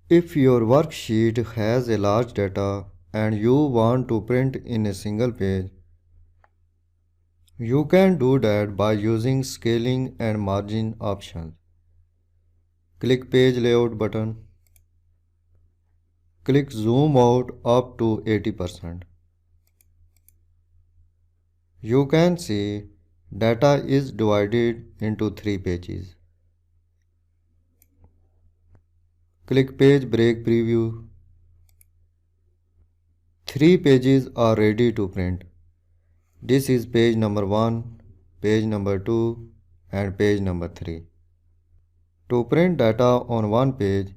If your worksheet has a large data and you want to print in a single page, you can do that by using scaling and margin options. Click Page Layout button. Click Zoom out up to 80%. You can see data is divided into 3 pages. Click Page Break Preview. 3 pages are ready to print. This is page number 1, page number 2 and page number 3. To print data on one page,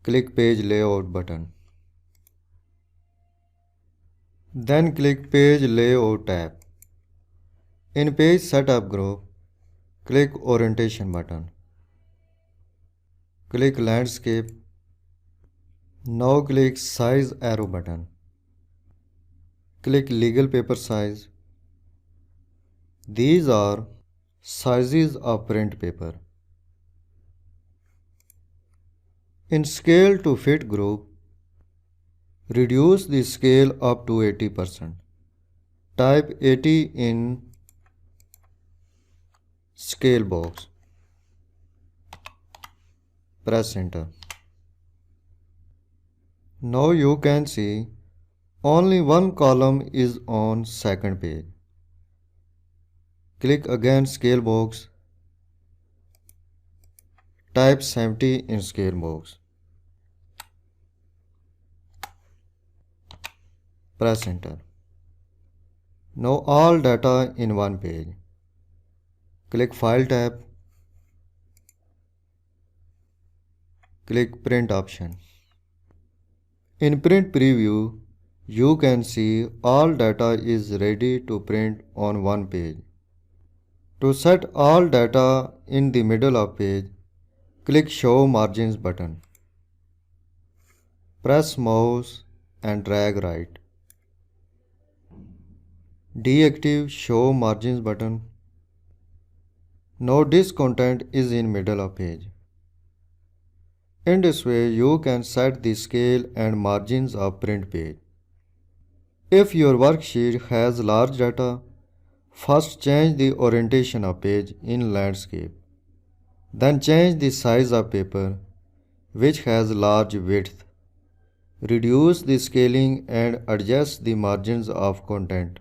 click Page Layout button. Then click Page Layout tab. In Page Setup group, click Orientation button. Click Landscape. Now click Size arrow button. Click Legal Paper Size. These are sizes of print paper. In Scale to Fit group, reduce the scale up to 80%. Type 80 in Scale box. Press Enter. Now you can see only one column is on second page. Click again Scale box. Type 70 in Scale box. Press Enter. Now all data in one page. Click File tab. Click Print option. In Print Preview, you can see all data is ready to print on one page. To set all data in the middle of page, click Show Margins button. Press mouse and drag right. Deactivate Show Margins button. Now this content is in middle of page. In this way, you can set the scale and margins of print page. If your worksheet has large data, first change the orientation of page in landscape. Then change the size of paper, which has large width. Reduce the scaling and adjust the margins of content.